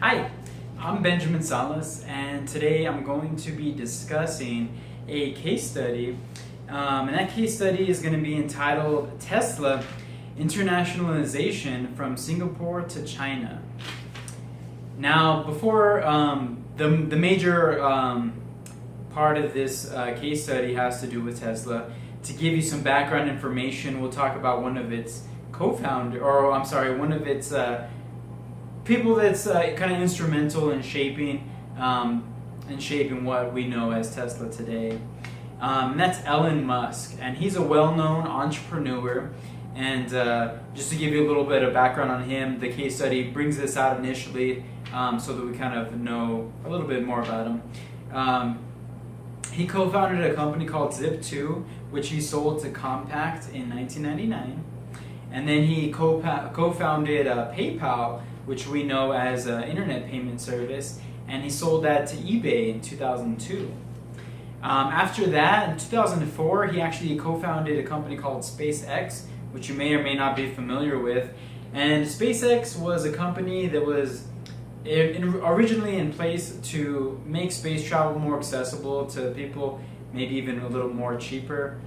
Hi, I'm Benjamin Salas, and today I'm going to be discussing a case study. And that case study is going to be entitled Tesla Internationalization from Singapore to China. Now, before the major part of this case study has to do with Tesla, to give you some background information, we'll talk about one of its one of its people that's kind of instrumental in shaping what we know as Tesla today. And that's Elon Musk, and he's a well-known entrepreneur. And just to give you a little bit of background on him, the case study brings this out initially so that we kind of know a little bit more about him. He co-founded a company called Zip2, which he sold to Compaq in 1999. And then he co-founded PayPal, which we know as an internet payment service, and he sold that to eBay in 2002. After that, in 2004, he actually co-founded a company called SpaceX, which you may or may not be familiar with. And SpaceX was a company that was originally in place to make space travel more accessible to people, maybe even a little more cheaper,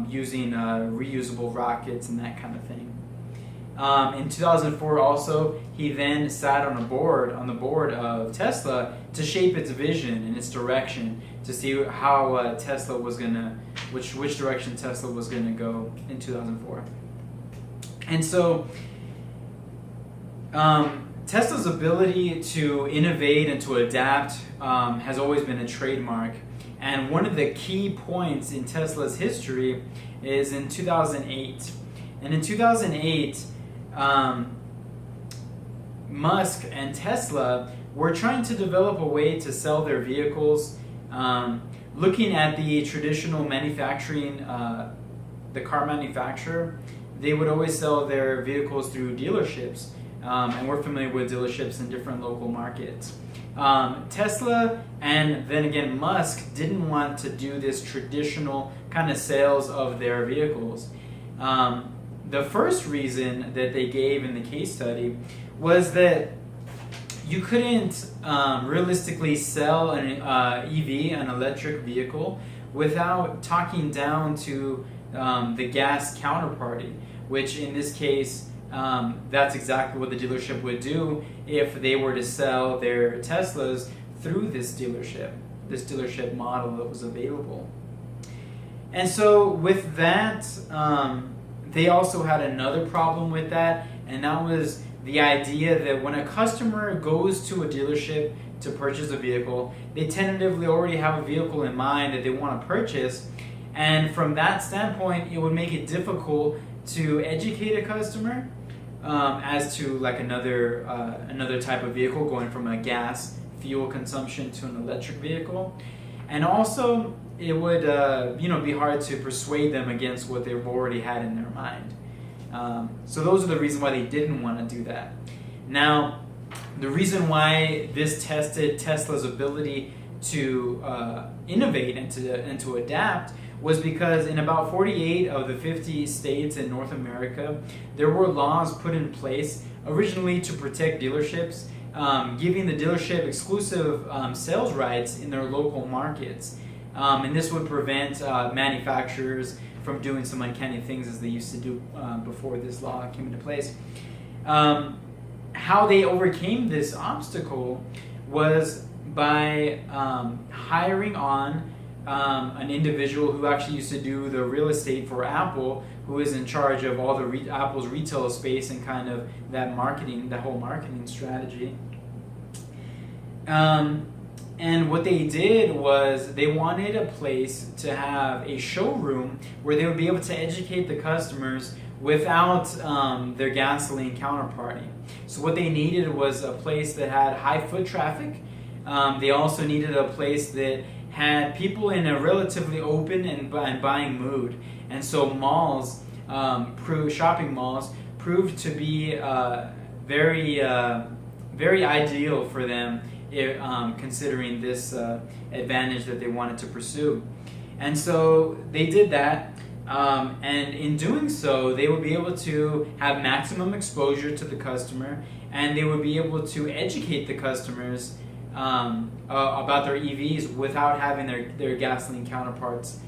using reusable rockets and that kind of thing. In 2004 also, he then sat on the board of Tesla to shape its vision and its direction, to see how Tesla was gonna, which direction Tesla was gonna go in 2004. And so Tesla's ability to innovate and to adapt has always been a trademark. And one of the key points in Tesla's history is in 2008. And in 2008, Musk and Tesla were trying to develop a way to sell their vehicles, looking at the traditional manufacturing, the car manufacturer. They would always sell their vehicles through dealerships, and we're familiar with dealerships in different local markets. Tesla and then again Musk didn't want to do this traditional kind of sales of their vehicles. The first reason that they gave in the case study was that you couldn't realistically sell an EV, an electric vehicle, without talking down to the gas counterparty, which in this case, that's exactly what the dealership would do if they were to sell their Teslas through this dealership model that was available. And so with that, they also had another problem with that, and that was the idea that when a customer goes to a dealership to purchase a vehicle, they tentatively already have a vehicle in mind that they want to purchase, and from that standpoint, it would make it difficult to educate a customer as to like another type of vehicle, going from a gas fuel consumption to an electric vehicle. And also it would be hard to persuade them against what they've already had in their mind. So those are the reasons why they didn't want to do that. Now, the reason why this tested Tesla's ability to innovate and to adapt was because in about 48 of the 50 states in North America, there were laws put in place originally to protect dealerships, giving the dealership exclusive sales rights in their local markets. And this would prevent manufacturers from doing some uncanny things as they used to do before this law came into place. How they overcame this obstacle was by hiring on an individual who actually used to do the real estate for Apple, who is in charge of all the Apple's retail space and kind of that whole marketing strategy. And what they did was they wanted a place to have a showroom where they would be able to educate the customers without their gasoline counterparty. So what they needed was a place that had high foot traffic. They also needed a place that had people in a relatively open and buying mood. And so shopping malls proved to be very ideal for them, considering this advantage that they wanted to pursue. And so they did that. And in doing so, they would be able to have maximum exposure to the customer, and they would be able to educate the customers about their EVs without having their gasoline counterparts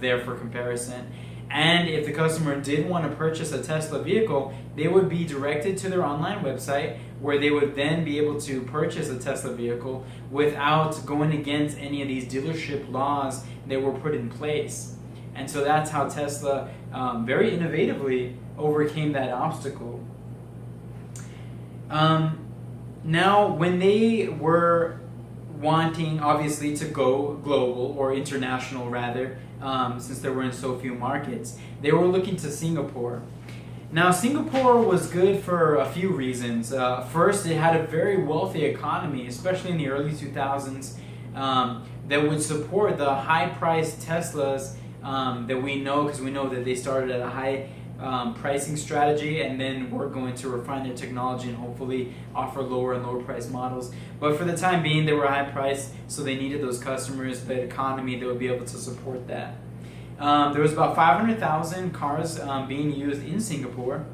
there for comparison. And if the customer did want to purchase a Tesla vehicle, they would be directed to their online website where they would then be able to purchase a Tesla vehicle without going against any of these dealership laws that were put in place. And so that's how Tesla very innovatively overcame that obstacle. Now, when they were wanting, obviously, to go global, or international rather, since they were in so few markets, they were looking to Singapore. Now, Singapore was good for a few reasons. First, it had a very wealthy economy, especially in the early 2000s, that would support the high-priced Teslas that we know, because we know that they started at a high pricing strategy, and then we're going to refine their technology and hopefully offer lower and lower price models. But for the time being, they were high priced, so they needed those customers, the economy that would be able to support that. There was about 500,000 cars being used in Singapore,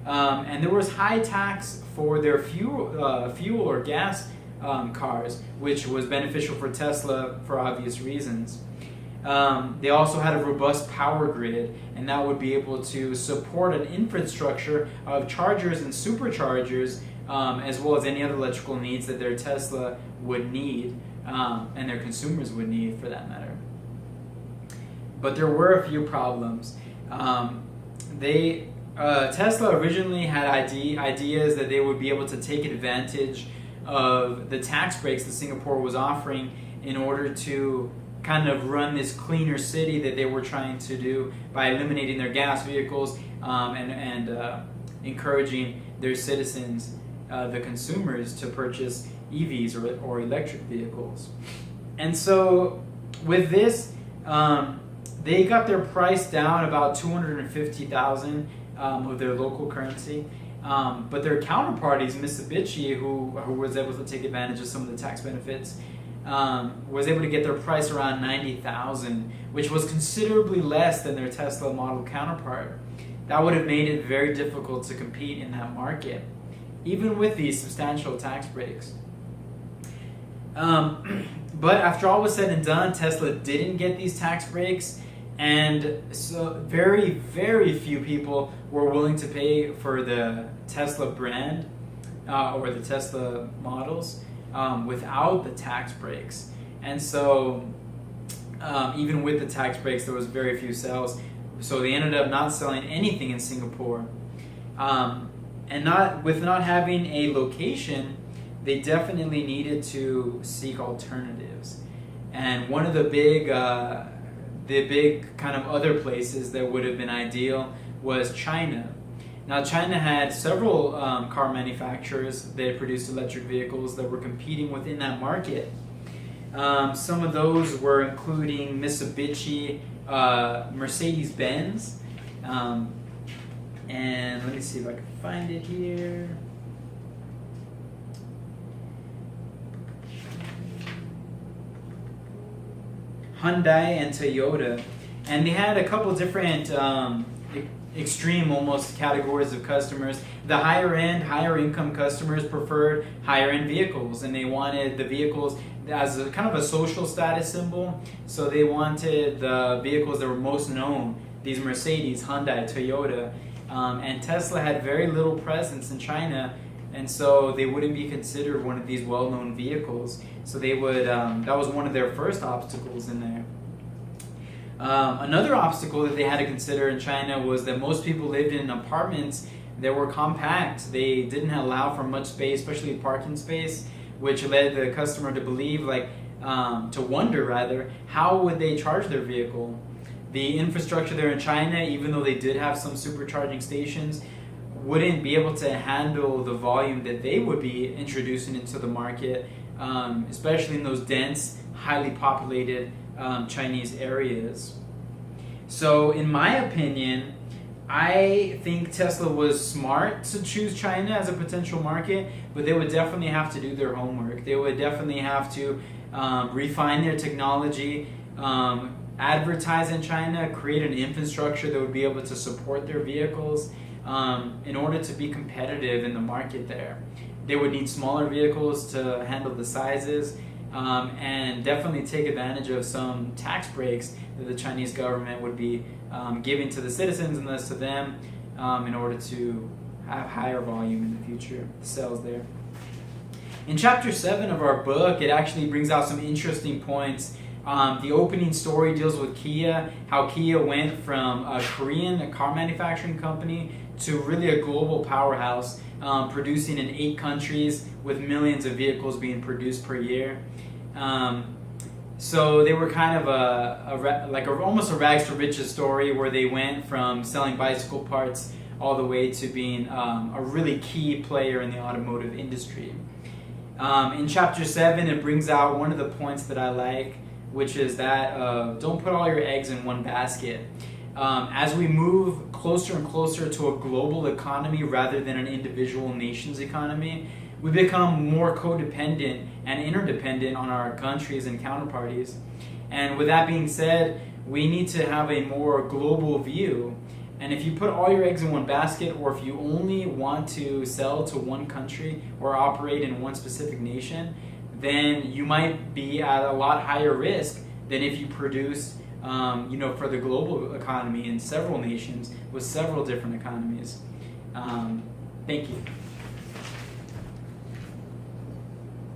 and there was high tax for their fuel or gas cars, which was beneficial for Tesla for obvious reasons. They also had a robust power grid, and that would be able to support an infrastructure of chargers and superchargers, as well as any other electrical needs that their Tesla would need, and their consumers would need for that matter. But there were a few problems. Tesla originally had ideas that they would be able to take advantage of the tax breaks that Singapore was offering in order to kind of run this cleaner city that they were trying to do by eliminating their gas vehicles and encouraging their citizens, the consumers, to purchase EVs or electric vehicles. And so with this, they got their price down about 250,000 of their local currency. But their counterparties, Mitsubishi, who was able to take advantage of some of the tax benefits, was able to get their price around 90,000, which was considerably less than their Tesla model counterpart. That would have made it very difficult to compete in that market, even with these substantial tax breaks. But after all was said and done, Tesla didn't get these tax breaks, and so very, very few people were willing to pay for the Tesla brand or the Tesla models without the tax breaks. And so even with the tax breaks, there was very few sales. So they ended up not selling anything in Singapore. And not having a location, they definitely needed to seek alternatives. And one of the big kind of other places that would have been ideal was China. Now, China had several car manufacturers that produced electric vehicles that were competing within that market. Some of those were including Mitsubishi, Mercedes-Benz, and let me see if I can find it here. Hyundai and Toyota, and they had a couple different extreme almost categories of customers. The higher end, higher income customers preferred higher end vehicles, and they wanted the vehicles as a kind of a social status symbol. So they wanted the vehicles that were most known, these Mercedes, Hyundai, Toyota, and Tesla had very little presence in China, and so they wouldn't be considered one of these well-known vehicles. So they would that was one of their first obstacles in there. Another obstacle that they had to consider in China was that most people lived in apartments that were compact. They didn't allow for much space, especially parking space, which led the customer to believe, to wonder rather, how would they charge their vehicle? The infrastructure there in China, even though they did have some supercharging stations, wouldn't be able to handle the volume that they would be introducing into the market, especially in those dense, highly populated Chinese areas. So in my opinion, I think Tesla was smart to choose China as a potential market, but they would definitely have to do their homework. They would definitely have to refine their technology, advertise in China, create an infrastructure that would be able to support their vehicles in order to be competitive in the market there. They would need smaller vehicles to handle the sizes, and definitely take advantage of some tax breaks that the Chinese government would be giving to the citizens and thus to them in order to have higher volume in the future sales there. In chapter 7 of our book, it actually brings out some interesting points. The opening story deals with Kia, how Kia went from a Korean car manufacturing company to really a global powerhouse, producing in 8 countries with millions of vehicles being produced per year. So they were kind of almost a rags to riches story, where they went from selling bicycle parts all the way to being a really key player in the automotive industry. In chapter 7, it brings out one of the points that I like, which is that don't put all your eggs in one basket. As we move closer and closer to a global economy rather than an individual nation's economy, we become more codependent and interdependent on our countries and counterparties. And with that being said, we need to have a more global view. And if you put all your eggs in one basket, or if you only want to sell to one country or operate in one specific nation, then you might be at a lot higher risk than if you produce for the global economy in several nations with several different economies. Thank you.